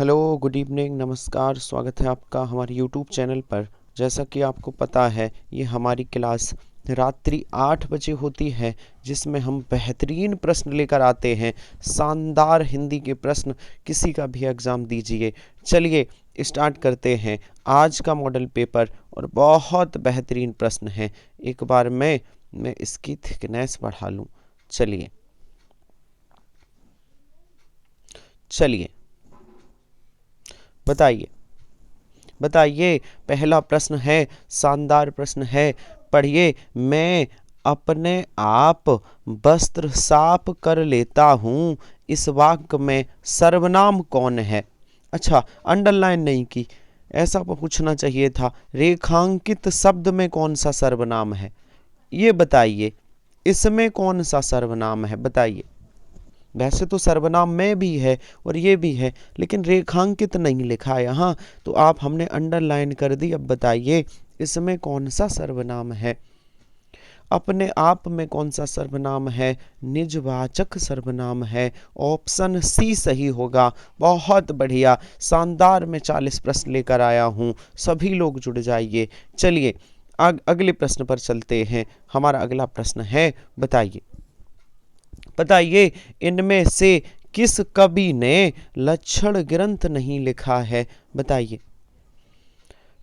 Hello, good evening, नमस्कार। स्वागत है आपका हमारे यूट्यूब चैनल पर। जैसा कि आपको पता है, ये हमारी क्लास रात्रि 8 बजे होती है, जिसमें हम बेहतरीन प्रश्न लेकर आते हैं। शानदार हिंदी के प्रश्न, किसी का भी एग्ज़ाम दीजिए। चलिए स्टार्ट करते हैं आज का मॉडल पेपर। और बहुत बेहतरीन प्रश्न है। एक बार मैं इसकी थिकनेस बढ़ा लूँ। चलिए चलिए बताइए बताइए। पहला प्रश्न है, शानदार प्रश्न है, पढ़िए। मैं अपने आप वस्त्र साफ कर लेता हूँ, इस वाक्य में सर्वनाम कौन है? अच्छा, अंडरलाइन नहीं की, ऐसा पूछना चाहिए था। रेखांकित शब्द में कौन सा सर्वनाम है, ये बताइए। इसमें कौन सा सर्वनाम है, बताइए। वैसे तो सर्वनाम में भी है और ये भी है, लेकिन रेखांकित नहीं लिखा है यहाँ, तो आप हमने अंडरलाइन कर दी। अब बताइए, इसमें कौन सा सर्वनाम है? अपने आप में कौन सा सर्वनाम है? निजवाचक सर्वनाम है। ऑप्शन सी सही होगा। बहुत बढ़िया, शानदार। मैं 40 प्रश्न लेकर आया हूँ, सभी लोग जुड़ जाइए। चलिए अगले प्रश्न पर चलते हैं। हमारा अगला प्रश्न है, बताइए बताइए इनमें से किस कवि ने लक्षण ग्रंथ नहीं लिखा है? बताइए,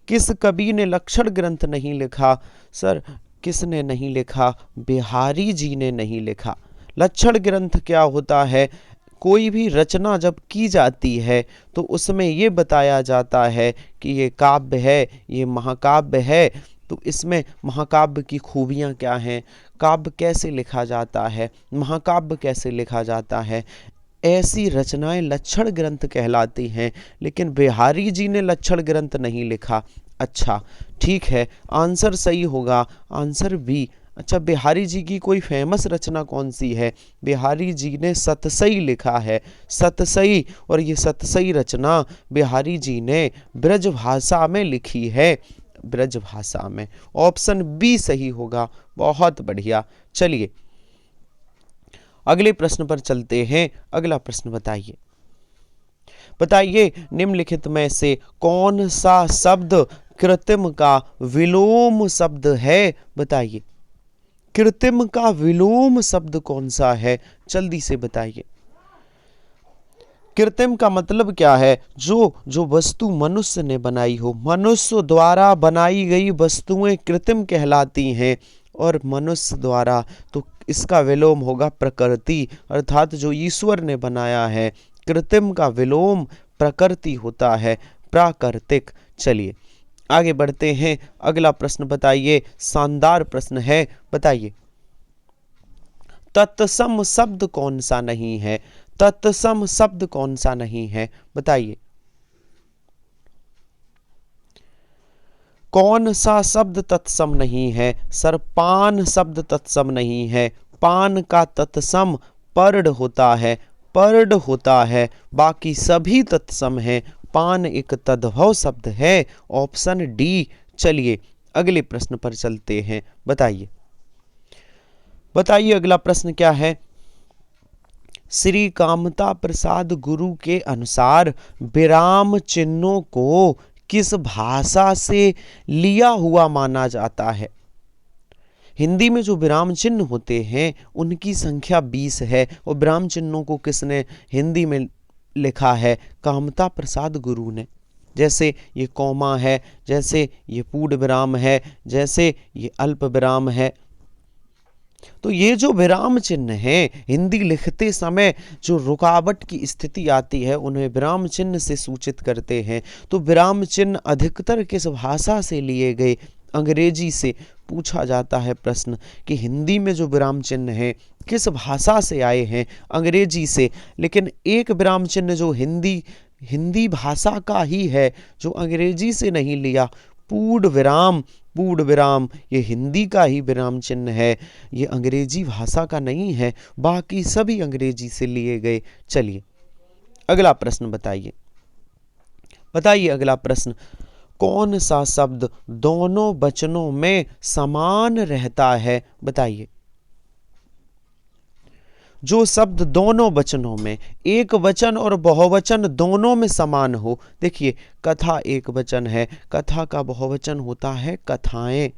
किस कवि ने लक्षण ग्रंथ नहीं लिखा? सर, किसने नहीं लिखा? बिहारी जी ने नहीं लिखा। लक्षण ग्रंथ क्या होता है? कोई भी रचना जब की जाती है तो उसमें ये बताया जाता है कि ये काव्य है, ये महाकाव्य है। तो इसमें महाकाव्य की खूबियाँ क्या हैं, काव्य कैसे लिखा जाता है, महाकाव्य कैसे लिखा जाता है, ऐसी रचनाएं लक्षण ग्रंथ कहलाती हैं। लेकिन बिहारी जी ने लक्षण ग्रंथ नहीं लिखा। अच्छा, ठीक है, आंसर सही होगा, आंसर बी। अच्छा, बिहारी जी की कोई फेमस रचना कौन सी है? बिहारी जी ने सतसई लिखा है, सतसई। और ये सतसई रचना बिहारी जी ने ब्रज भाषा में लिखी है, ब्रज भाषा में। ऑप्शन बी सही होगा। बहुत बढ़िया। चलिए अगले प्रश्न पर चलते हैं। अगला प्रश्न बताइए बताइए निम्नलिखित में से कौन सा शब्द कृत्रिम का विलोम शब्द है? बताइए, कृत्रिम का विलोम शब्द कौन सा है? जल्दी से बताइए। कृत्रिम का मतलब क्या है? जो जो वस्तु मनुष्य ने बनाई हो, मनुष्य द्वारा बनाई गई वस्तुएं कृत्रिम कहलाती हैं। और मनुष्य द्वारा, तो इसका विलोम होगा प्रकृति, अर्थात जो ईश्वर ने बनाया है। कृत्रिम का विलोम प्रकृति होता है, प्राकृतिक। चलिए आगे बढ़ते हैं। अगला प्रश्न बताइए, शानदार प्रश्न है, बताइए तत्सम शब्द कौन सा नहीं है? तत्सम शब्द कौन सा नहीं है? बताइए, कौन सा शब्द तत्सम नहीं है? सर, पान शब्द तत्सम नहीं है। पान का तत्सम पर्ड होता है, पर्ड होता है। बाकी सभी तत्सम हैं। पान एक तद्भव शब्द है। Option D. चलिए अगले प्रश्न पर चलते हैं। बताइए बताइए अगला प्रश्न क्या है? श्री कामता प्रसाद गुरु के अनुसार विराम चिन्हों को किस भाषा से लिया हुआ माना जाता है? हिंदी में जो विराम चिन्ह होते हैं उनकी संख्या 20 है, और विराम चिन्हों को किसने हिंदी में लिखा है? कामता प्रसाद गुरु ने। जैसे ये कौमा है, जैसे ये पूर्ण विराम है, जैसे ये अल्प विराम है। तो ये जो विराम चिन्ह है, हिंदी लिखते समय जो रुकावट की स्थिति आती है उन्हें विराम चिन्ह से सूचित करते हैं। तो विराम चिन्ह अधिकतर किस भाषा से लिए गए? अंग्रेजी से। पूछा जाता है प्रश्न कि हिंदी में जो विराम चिन्ह है किस भाषा से आए हैं? अंग्रेजी से। लेकिन एक विराम चिन्ह जो हिंदी भाषा का ही है, जो अंग्रेजी से नहीं लिया, पूर्ण विराम। पूर्ण विराम ये हिंदी का ही विराम चिन्ह है, ये अंग्रेजी भाषा का नहीं है। बाकी सभी अंग्रेजी से लिए गए। चलिए अगला प्रश्न बताइए बताइए अगला प्रश्न, कौन सा शब्द दोनों वचनों में समान रहता है? बताइए, जो शब्द दोनों वचनों में, एक वचन और बहुवचन दोनों में समान हो। देखिए कथा एक वचन है, कथा का बहुवचन होता है कथाएं,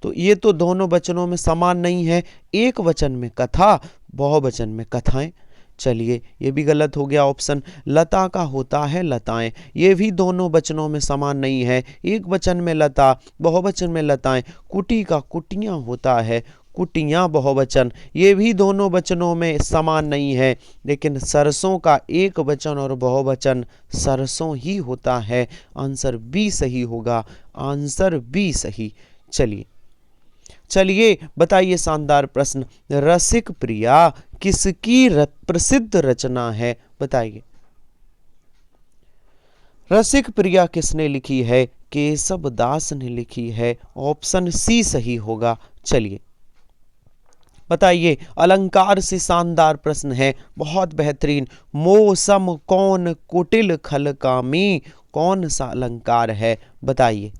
तो ये तो दोनों वचनों में समान नहीं है, एक वचन में कथा, बहुवचन में कथाएं। चलिए ये भी गलत हो गया ऑप्शन। लता का होता है लताएं, ये भी दोनों वचनों में समान नहीं है, एक वचन में लता, बहुवचन में लताएं। कुटी का कुटियां होता है कुटियां, बहुवचन, ये भी दोनों वचनों में समान नहीं है। लेकिन सरसों का एक वचन और बहुवचन सरसों ही होता है। आंसर बी सही होगा, आंसर बी सही। चलिए बताइए शानदार प्रश्न, रसिक प्रिया किसकी प्रसिद्ध रचना है? बताइए रसिक प्रिया किसने लिखी है? केशव दास ने लिखी है, ऑप्शन सी सही होगा। चलिए बताइए, अलंकार से शानदार प्रश्न है, बहुत बेहतरीन। मौसम कौन कुटिल खल कामी, कौन सा अलंकार है? बताइए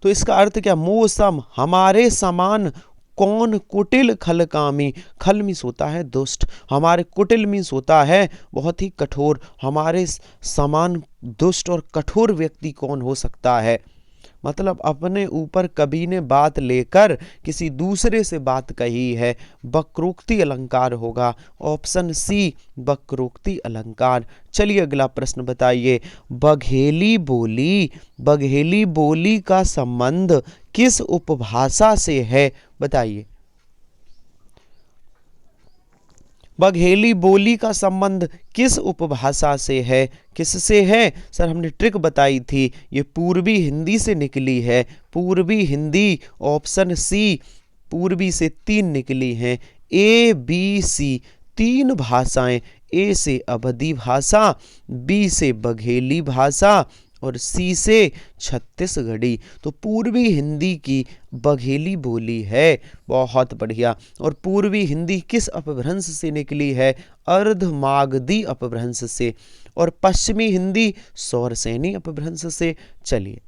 तो इसका अर्थ क्या? मौसम हमारे समान कौन कुटिल खल कामी, खल मीन्स होता है दुष्ट, हमारे कुटिल मीन्स होता है बहुत ही कठोर, हमारे समान दुष्ट और कठोर व्यक्ति कौन हो सकता है? मतलब अपने ऊपर कवि ने बात लेकर किसी दूसरे से बात कही है, वक्रोक्ति अलंकार होगा, ऑप्शन सी वक्रोक्ति अलंकार। चलिए अगला प्रश्न बताइए, बघेली बोली का संबंध किस उपभाषा से है? बताइए बघेली बोली का संबंध किस उपभाषा से है? किससे है? सर हमने ट्रिक बताई थी, ये पूर्वी हिंदी से निकली है, पूर्वी हिंदी, ऑप्शन सी पूर्वी से 3 निकली हैं, ए बी सी, 3 भाषाएं, ए से अवधी भाषा, बी से बघेली भाषा और सी से छत्तीसगढ़ी। तो पूर्वी हिंदी की बघेली बोली है, बहुत बढ़िया। और पूर्वी हिंदी किस अपभ्रंश से निकली है? अर्धमागधी अपभ्रंश से। और पश्चिमी हिंदी सौरसेनी अपभ्रंश से। चलिए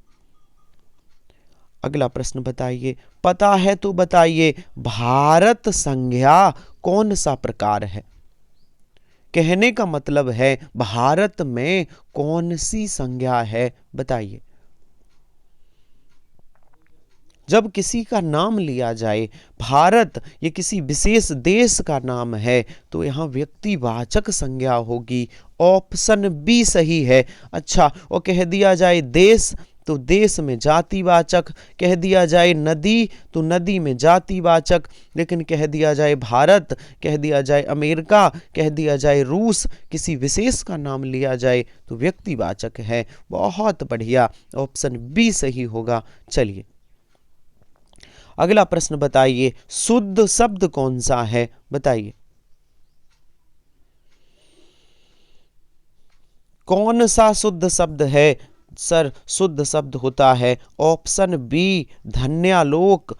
अगला प्रश्न बताइए, पता है तो बताइए, भारत संज्ञा कौन सा प्रकार है? कहने का मतलब है भारत में कौन सी संज्ञा है? बताइए जब किसी का नाम लिया जाए, भारत ये किसी विशेष देश का नाम है, तो यहाँ व्यक्तिवाचक संज्ञा होगी, ऑप्शन बी सही है। अच्छा, और कह दिया जाए देश तो देश में जातिवाचक, कह दिया जाए नदी तो नदी में जातिवाचक, लेकिन कह दिया जाए भारत, कह दिया जाए अमेरिका, कह दिया जाए रूस, किसी विशेष का नाम लिया जाए तो व्यक्तिवाचक है। बहुत बढ़िया, ऑप्शन बी सही होगा। चलिए अगला प्रश्न बताइए, शुद्ध शब्द कौन सा है? बताइए कौन सा शुद्ध शब्द है? सर शुद्ध शब्द होता है ऑप्शन बी धन्यालोक।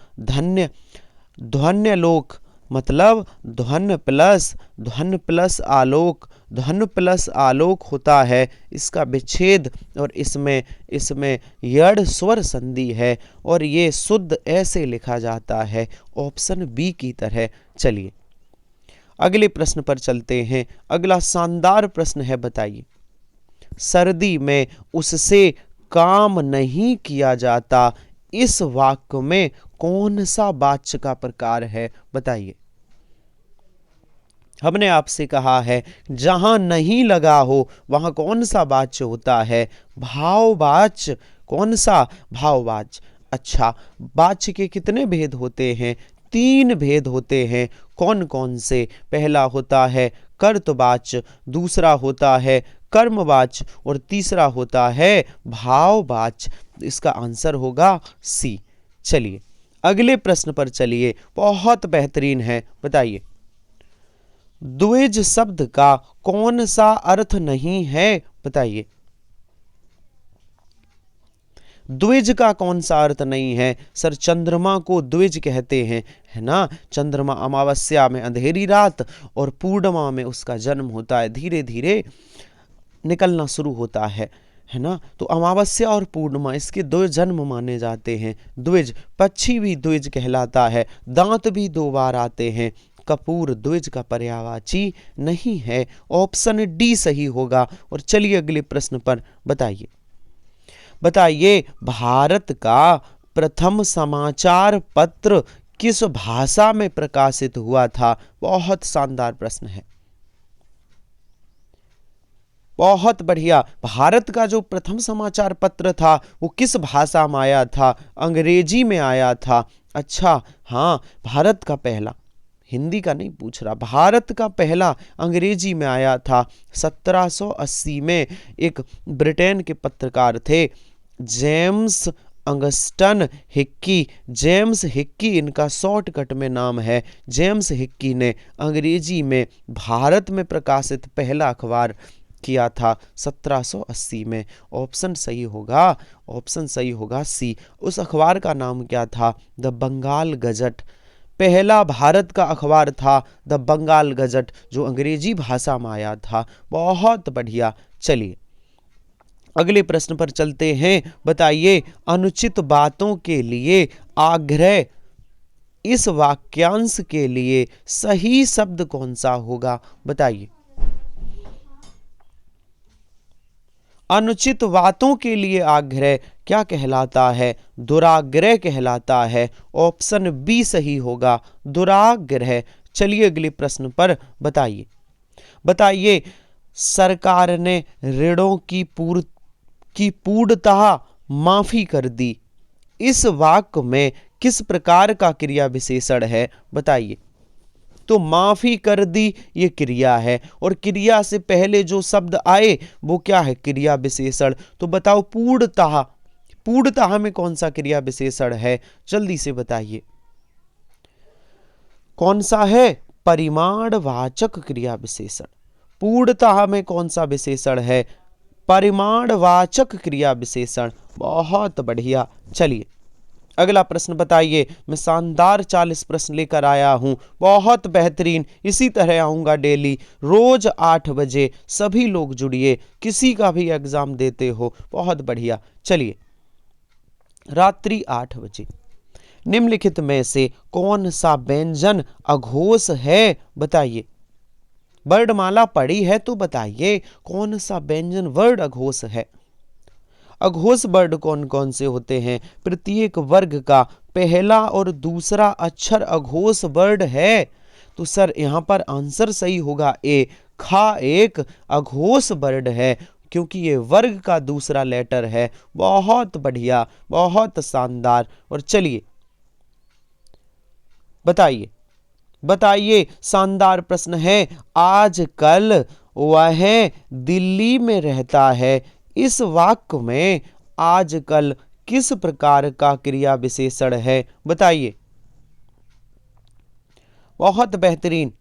ध्वन्यालोक मतलब ध्वन प्लस आलोक, ध्वन प्लस आलोक होता है, इसका विच्छेद, और इसमें यड़ स्वर संधि है, और ये शुद्ध ऐसे लिखा जाता है, ऑप्शन बी की तरह। चलिए अगले प्रश्न पर चलते हैं, अगला शानदार प्रश्न है, बताइए सर्दी में उससे काम नहीं किया जाता, इस वाक्य में कौन सा वाच्य का प्रकार है? बताइए हमने आपसे कहा है जहां नहीं लगा हो वहां कौन सा वाच्य होता है? भाववाच्य। कौन सा? भाववाच्य। अच्छा, वाच्य के कितने भेद होते हैं? 3 भेद होते हैं। कौन कौन से? पहला होता है कर्तवाच्य, दूसरा होता है कर्मवाच्य और तीसरा होता है भाववाच्य। इसका आंसर होगा सी। चलिए अगले प्रश्न पर चलिए, बहुत बेहतरीन है, बताइए द्विज शब्द का कौन सा अर्थ नहीं है? बताइए द्विज का कौन सा अर्थ नहीं है? सर चंद्रमा को द्विज कहते हैं, है ना। चंद्रमा अमावस्या में अंधेरी रात और पूर्णिमा में उसका जन्म होता है, धीरे धीरे निकलना शुरू होता है है ना। तो अमावस्या और पूर्णिमा इसके दो जन्म माने जाते हैं। द्विज, पक्षी भी द्विज कहलाता है, दांत भी दो बार आते हैं। कपूर द्विज का पर्यायवाची नहीं है। ऑप्शन डी सही होगा। और चलिए अगले प्रश्न पर बताइए। बताइए भारत का प्रथम समाचार पत्र किस भाषा में प्रकाशित हुआ था। बहुत शानदार प्रश्न है, बहुत बढ़िया। भारत का जो प्रथम समाचार पत्र था वो किस भाषा में आया था। अंग्रेजी में आया था। अच्छा, हाँ, भारत का पहला, हिंदी का नहीं पूछ रहा, भारत का पहला अंग्रेजी में आया था 1780 में। एक ब्रिटेन के पत्रकार थे जेम्स अंगस्टन हिक्की। जेम्स हिक्की इनका शॉर्टकट में नाम है। जेम्स हिक्की ने अंग्रेजी में भारत में प्रकाशित पहला अखबार किया था 1780 में। ऑप्शन सही होगा, ऑप्शन सही होगा सी। उस अखबार का नाम क्या था? The Bengal gazette. पहला भारत का अखबार था द बंगाल गजट, जो अंग्रेजी भाषा में आया था। बहुत बढ़िया। चलिए अगले प्रश्न पर चलते हैं। बताइए अनुचित बातों के लिए आग्रह, इस वाक्यांश के लिए सही शब्द कौन सा होगा? बताइए। अनुचित बातों के लिए आग्रह क्या कहलाता है? दुराग्रह कहलाता है। ऑप्शन बी सही होगा, दुराग्रह। चलिए अगले प्रश्न पर बताइए। बताइए सरकार ने ऋणों की पूर्णतः माफी कर दी, इस वाक्य में किस प्रकार का क्रिया विशेषण है? बताइए। तो माफी कर दी ये क्रिया है, और क्रिया से पहले जो शब्द आए वो क्या है? क्रिया विशेषण। तो बताओ पूर्णतः, पूर्णतः में कौन सा क्रिया विशेषण है? जल्दी से बताइए कौन सा है? परिमाणवाचक क्रिया विशेषण। पूर्णतः में कौन सा विशेषण है? परिमाणवाचक क्रिया विशेषण। बहुत बढ़िया। चलिए अगला प्रश्न बताइए। मैं शानदार 40 प्रश्न लेकर आया हूं, बहुत बेहतरीन। इसी तरह आऊंगा डेली, रोज 8 बजे। सभी लोग जुड़िए, किसी का भी एग्जाम देते हो, बहुत बढ़िया। चलिए रात्रि 8 बजे निम्नलिखित में से कौन सा व्यंजन अघोष है? बताइए। वर्णमाला पढ़ी है तो बताइए कौन सा व्यंजन वर्ण अघोष है। अघोष वर्ण कौन कौन से होते हैं? प्रत्येक वर्ग का पहला और दूसरा अक्षर अघोष वर्ण है। तो सर यहां पर आंसर सही होगा ए। खा एक अघोष वर्ण है, क्योंकि ये वर्ग का दूसरा लेटर है। बहुत बढ़िया, बहुत शानदार। और चलिए बताइए, बताइए शानदार प्रश्न है। आजकल वह दिल्ली में रहता है, इस वाक्य में आजकल किस प्रकार का क्रिया विशेषण है? बताइए। बहुत बेहतरीन।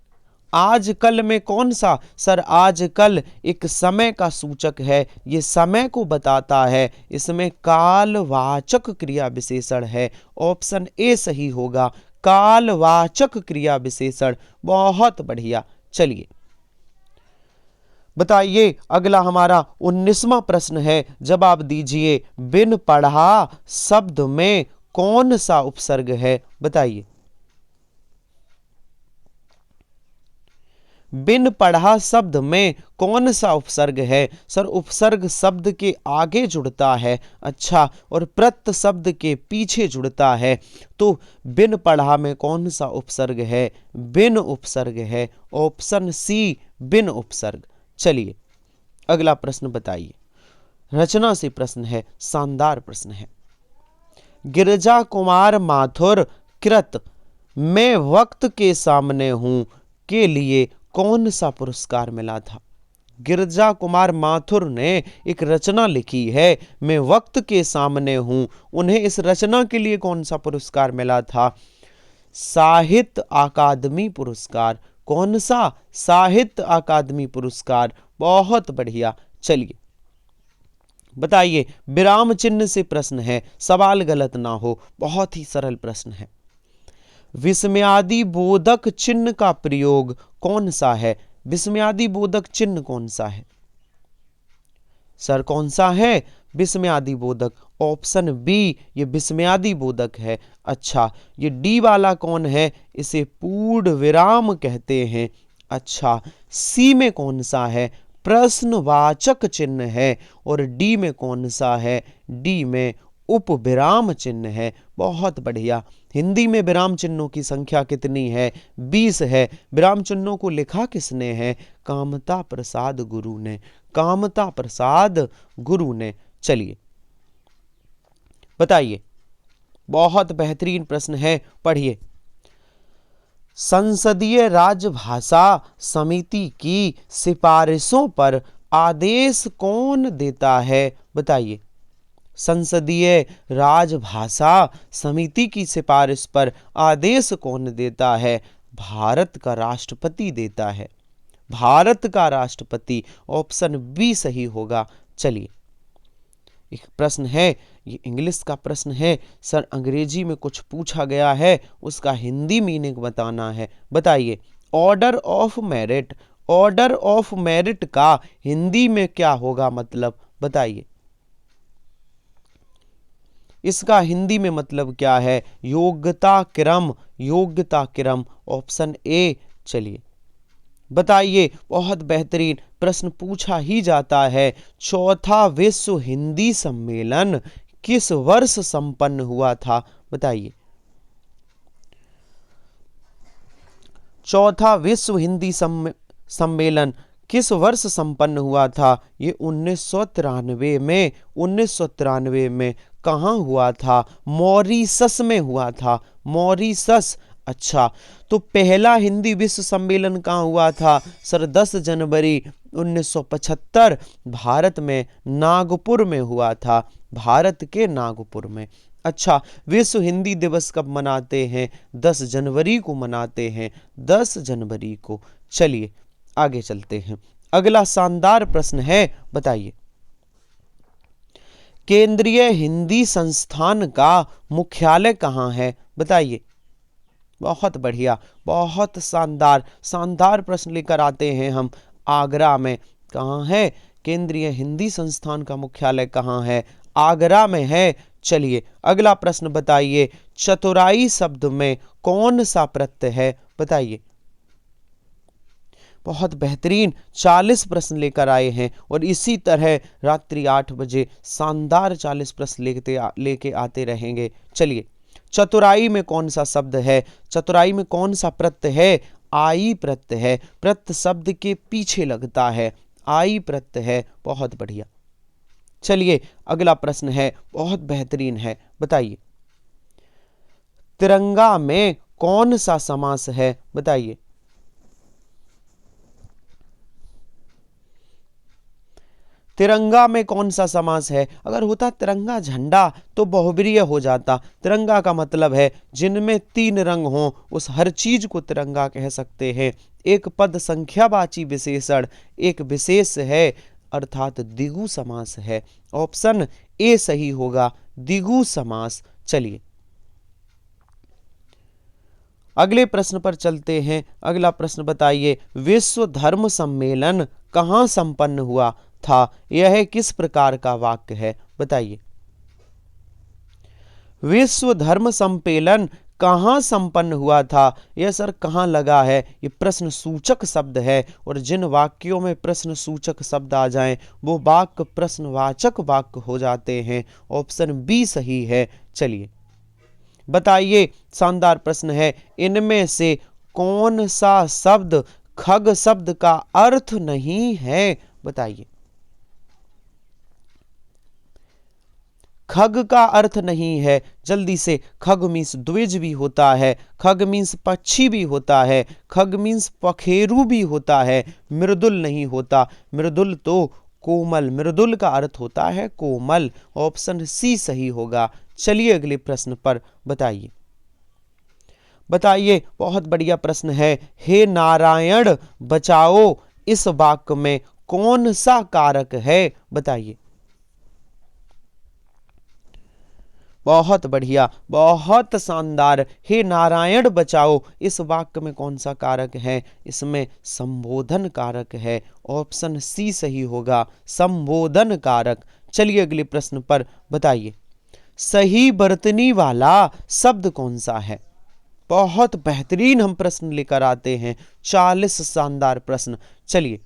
आजकल में कौन सा? सर आजकल एक समय का सूचक है, ये समय को बताता है। इसमें कालवाचक क्रिया विशेषण है। ऑप्शन ए सही होगा, कालवाचक क्रिया विशेषण। बहुत बढ़िया। चलिए बताइए अगला हमारा 19वां प्रश्न है, जवाब दीजिए। बिन पढ़ा शब्द में कौन सा उपसर्ग है? बताइए। बिन पढ़ा शब्द में कौन सा उपसर्ग है? सर उपसर्ग शब्द के आगे जुड़ता है, अच्छा, और प्रत्यय शब्द के पीछे जुड़ता है। तो बिन पढ़ा में कौन सा उपसर्ग है? बिन उपसर्ग है। ऑप्शन सी बिन उपसर्ग। चलिए अगला प्रश्न बताइए। रचना से प्रश्न है, शानदार प्रश्न है। गिरजा कुमार माथुर कृत मैं वक्त के सामने हूं के लिए कौन सा पुरस्कार मिला था? गिरजा कुमार माथुर ने एक रचना लिखी है, मैं वक्त के सामने हूं। उन्हें इस रचना के लिए कौन सा पुरस्कार मिला था? साहित्य अकादमी पुरस्कार। कौन सा? साहित्य अकादमी पुरस्कार। बहुत बढ़िया। चलिए बताइए। विराम चिन्ह से प्रश्न है, सवाल गलत ना हो, बहुत ही सरल प्रश्न है। विस्मयादि बोधक चिन्ह का प्रयोग कौन सा है? विस्मयादि बोधक चिन्ह कौन सा है? सर कौन सा है? विस्मयादि बोधक। ऑप्शन बी ये विस्मयादि बोधक है। अच्छा, ये डी वाला कौन है? इसे पूर्ण विराम कहते हैं। अच्छा, सी में कौन सा है? प्रश्नवाचक चिन्ह है। और डी में कौन सा है? डी में उपविराम चिन्ह है। बहुत बढ़िया। हिंदी में विराम चिन्हों की संख्या कितनी है? 20 है। विराम चिन्हों को लिखा किसने है? कामता प्रसाद गुरु ने। कामता प्रसाद गुरु ने। चलिए बताइए, बहुत बेहतरीन प्रश्न है, पढ़िए। संसदीय राजभाषा समिति की सिफारिशों पर आदेश कौन देता है? बताइए। संसदीय राजभाषा समिति की सिफारिश पर आदेश कौन देता है? भारत का राष्ट्रपति देता है। भारत का राष्ट्रपति। ऑप्शन बी सही होगा। चलिए, एक प्रश्न है, ये इंग्लिश का प्रश्न है सर, अंग्रेजी में कुछ पूछा गया है, उसका हिंदी मीनिंग बताना है। बताइए। Order of merit. Order of merit का हिंदी में क्या होगा मतलब? बताइए। इसका हिंदी में मतलब क्या है? योग्यता क्रम। योग्यता क्रम। Option A. चलिए बताइए। बहुत बेहतरीन प्रश्न पूछा ही जाता है। चौथा विश्व हिंदी सम्मेलन किस वर्ष संपन्न हुआ था? बताइए। चौथा विश्व हिंदी सम्मेलन किस वर्ष संपन्न हुआ था? ये 1993 में। 1993 में। कहाँ हुआ था? मॉरीशस में हुआ था। मॉरीशस। अच्छा, तो पहला हिंदी विश्व सम्मेलन कहाँ हुआ था? सर 10 जनवरी 1975 भारत में नागपुर में हुआ था। भारत के नागपुर में। अच्छा, विश्व हिंदी दिवस कब मनाते हैं? 10 जनवरी को मनाते हैं। 10 जनवरी को। चलिए आगे चलते हैं। अगला शानदार प्रश्न है, बताइए। केंद्रीय हिंदी संस्थान का मुख्यालय कहाँ है? बताइए। बहुत बढ़िया, बहुत शानदार शानदार प्रश्न लेकर आते हैं हम। आगरा में। कहाँ है केंद्रीय हिंदी संस्थान का मुख्यालय? कहाँ है? आगरा में है। चलिए अगला प्रश्न बताइए। चतुराई शब्द में कौन सा प्रत्यय है? बताइए। बहुत बेहतरीन 40 प्रश्न लेकर आए हैं और इसी तरह रात्रि 8 बजे शानदार 40 प्रश्न लेके आते रहेंगे। चलिए, चतुराई में कौन सा शब्द है? चतुराई में कौन सा प्रत्यय है? आई प्रत्यय है। प्रत्यय शब्द के पीछे लगता है। आई प्रत्यय है। बहुत बढ़िया। चलिए अगला प्रश्न है, बहुत बेहतरीन है, बताइए। तिरंगा में कौन सा समास है? बताइए। तिरंगा में कौन सा समास है? अगर होता तिरंगा झंडा तो बहुब्रीहि हो जाता। तिरंगा का मतलब है जिनमें 3 रंग हों, उस हर चीज को तिरंगा कह सकते हैं। एक पद संख्यावाची विशेषण एक विशेष है, अर्थात द्विगु समास है। ऑप्शन ए सही होगा, द्विगु समास। चलिए अगले प्रश्न पर चलते हैं। अगला प्रश्न बताइए। विश्व धर्म सम्मेलन कहाँ संपन्न हुआ था? यह किस प्रकार का वाक्य है? बताइए। विश्व धर्म सम्मेलन कहाँ संपन्न हुआ था? यह सर कहाँ लगा है? ये प्रश्न सूचक शब्द है और जिन वाक्यों में प्रश्न सूचक शब्द आ जाएं वो वाक्य प्रश्नवाचक वाक्य हो जाते हैं। ऑप्शन बी सही है। चलिए बताइए। शानदार प्रश्न है। इनमें से कौन सा शब्द खग शब्द का अर्थ नहीं है? बताइए। खग का अर्थ नहीं है, जल्दी से। खग मीन्स द्विज भी होता है, खग मीन्स पक्षी भी होता है, खग मीन्स पखेरु भी होता है, मृदुल नहीं होता। मृदुल तो कोमल, मृदुल का अर्थ होता है कोमल। ऑप्शन सी सही होगा। चलिए अगले प्रश्न पर बताइए। बताइए, बहुत बढ़िया प्रश्न है। हे नारायण बचाओ इस वाक्य में कौन सा कारक है? बताइए। बहुत बढ़िया, बहुत शानदार। हे नारायण बचाओ, इस वाक्य में कौन सा कारक है? इसमें संबोधन कारक है। ऑप्शन सी सही होगा, संबोधन कारक। चलिए अगले प्रश्न पर बताइए, सही बरतनी वाला शब्द कौन सा है? बहुत बेहतरीन हम प्रश्न लेकर आते हैं, 40 शानदार प्रश्न। चलिए,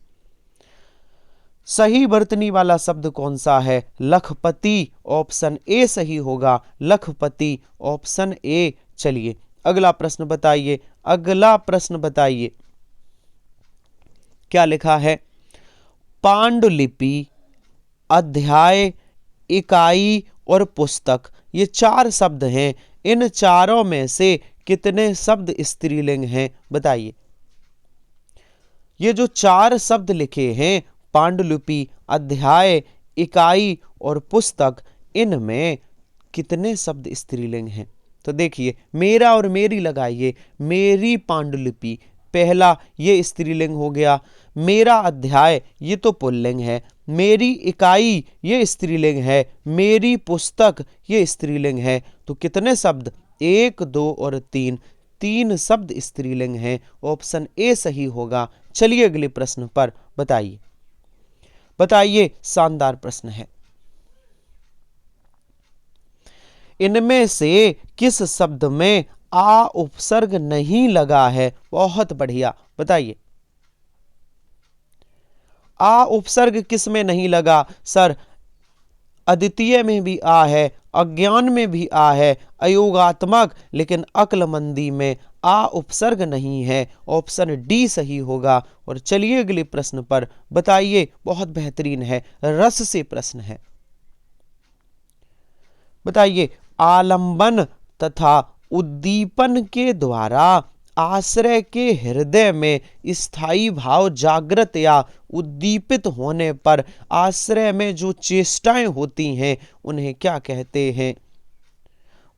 सही बरतनी वाला शब्द कौन सा है? लखपति, ऑप्शन ए सही होगा, लखपति, ऑप्शन ए। चलिए अगला प्रश्न बताइए, अगला प्रश्न बताइए, क्या लिखा है? पांडुलिपि, अध्याय, इकाई और पुस्तक, ये 4 शब्द हैं। इन चारों में से कितने शब्द स्त्रीलिंग हैं? बताइए। ये जो 4 शब्द लिखे हैं, पांडुलिपि, अध्याय, इकाई और पुस्तक, इनमें कितने शब्द स्त्रीलिंग हैं? तो देखिए, मेरा और मेरी लगाइए। मेरी पांडुलिपि, पहला ये स्त्रीलिंग हो गया। मेरा अध्याय, ये तो पुल्लिंग है। मेरी इकाई, ये स्त्रीलिंग है। मेरी पुस्तक, ये स्त्रीलिंग है। तो कितने शब्द? 1, 2 और 3, 3 शब्द स्त्रीलिंग हैं। ऑप्शन ए सही होगा। चलिए अगले प्रश्न पर बताइए, बताइए, शानदार प्रश्न है। इनमें से किस शब्द में आ उपसर्ग नहीं लगा है? बहुत बढ़िया, बताइए। आ उपसर्ग किस में नहीं लगा? सर, अद्वितीय में भी आ है, अज्ञान में भी आ है, अयोगात्मक, लेकिन अक्लमंदी में आ उपसर्ग नहीं है। ऑप्शन डी सही होगा। और चलिए अगले प्रश्न पर बताइए, बहुत बेहतरीन है, रस से प्रश्न है। बताइए, आलंबन तथा उद्दीपन के द्वारा आश्रय के हृदय में स्थायी भाव जागृत या उद्दीपित होने पर आश्रय में जो चेष्टाएं होती हैं, उन्हें क्या कहते हैं?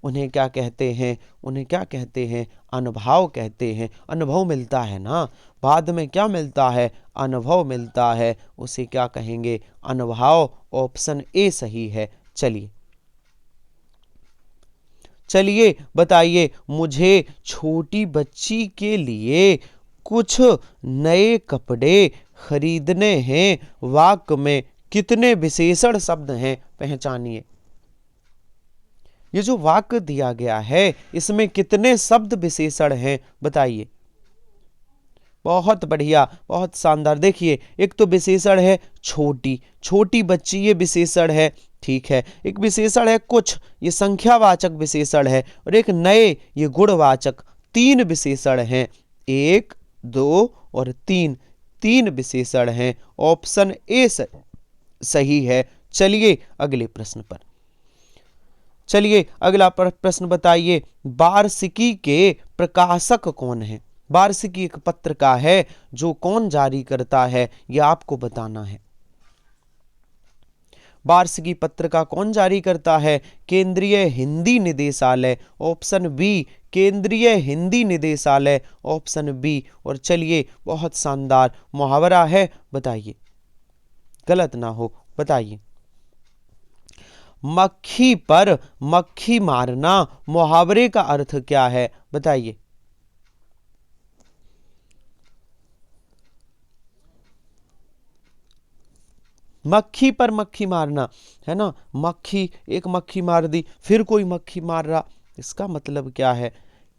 उन्हें क्या कहते हैं? उन्हें क्या कहते हैं? अनुभव कहते हैं। अनुभव मिलता है ना, बाद में क्या मिलता है? अनुभव मिलता है, उसे क्या कहेंगे? अनुभव। ऑप्शन ए सही है। चलिए, चलिए बताइए, मुझे छोटी बच्ची के लिए कुछ नए कपड़े खरीदने हैं। वाक्य में कितने विशेषण शब्द हैं? पहचानिए। ये जो वाक्य दिया गया है, इसमें कितने शब्द विशेषण हैं? बताइए। बहुत बढ़िया, बहुत शानदार। देखिए, एक तो विशेषण है छोटी, छोटी बच्ची, ये विशेषण है, ठीक है। एक विशेषण है कुछ, ये संख्यावाचक विशेषण है। और एक नए, ये गुणवाचक। 3 विशेषण हैं, 1, 2 और 3, 3 विशेषण हैं। ऑप्शन ए सही है। चलिए अगले प्रश्न पर, चलिए अगला प्रश्न बताइए, वार्षिकी के प्रकाशक कौन है? वार्षिकी एक पत्रिका है, जो कौन जारी करता है, यह आपको बताना है। वार्षिकी पत्रिका कौन जारी करता है? केंद्रीय हिंदी निदेशालय। ऑप्शन बी, केंद्रीय हिंदी निदेशालय, ऑप्शन बी। और चलिए, बहुत शानदार मुहावरा है, बताइए, गलत ना हो, बताइए। मक्खी पर मक्खी मारना, मुहावरे का अर्थ क्या है? बताइए। मक्खी पर मक्खी मारना है ना, मक्खी, एक मक्खी मार दी, फिर कोई मक्खी मार रहा, इसका मतलब क्या है?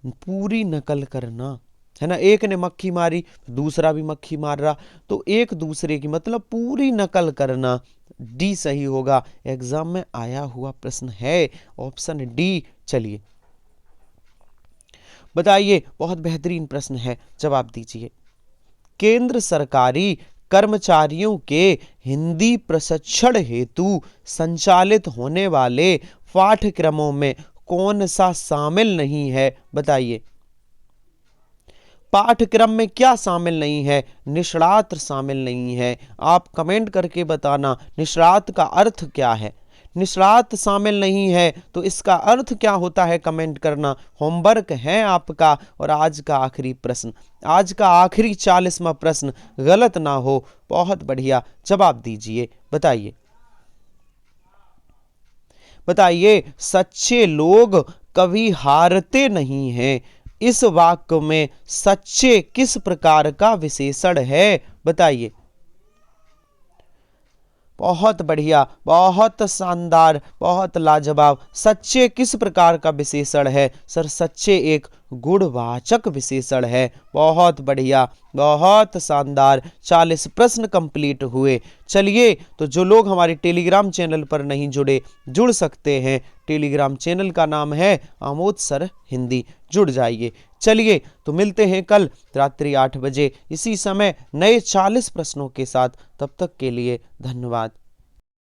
पूरी नकल करना, है ना। एक ने मक्खी मारी, दूसरा भी मक्खी मार रहा, तो एक दूसरे की, मतलब पूरी नकल करना। डी सही होगा, एग्जाम में आया हुआ प्रश्न है, ऑप्शन डी। चलिए बताइए, बहुत बेहतरीन प्रश्न है, जवाब दीजिए। केंद्र सरकारी कर्मचारियों के हिंदी प्रशिक्षण हेतु संचालित होने वाले पाठ्यक्रमों में कौन सा शामिल नहीं है? बताइए। पाठ्यक्रम में क्या शामिल नहीं है? निष्णात शामिल नहीं है। आप कमेंट करके बताना, निष्णात का अर्थ क्या है? निष्णात शामिल नहीं है, तो इसका अर्थ क्या होता है? कमेंट करना। होमवर्क है आपका। और आज का आखिरी प्रश्न, आज का आखिरी 40वां प्रश्न, गलत ना हो, बहुत बढ़िया, जवाब दीजिए, बताइए। बताइए, सच्चे लोग कभी हारते नहीं हैं। इस वाक्य में सच्चे किस प्रकार का विशेषण है? बताइए। बहुत बढ़िया, बहुत शानदार, बहुत लाजवाब। सच्चे किस प्रकार का विशेषण है? सर, सच्चे एक गुणवाचक विशेषण है। बहुत बढ़िया, बहुत शानदार। 40 प्रश्न कंप्लीट हुए। चलिए, तो जो लोग हमारे टेलीग्राम चैनल पर नहीं जुड़े, जुड़ सकते हैं। टेलीग्राम चैनल का नाम है आमोद सर हिंदी, जुड़ जाइए। चलिए, तो मिलते हैं कल रात्रि 8 बजे इसी समय नए 40 प्रश्नों के साथ। तब तक के लिए धन्यवाद।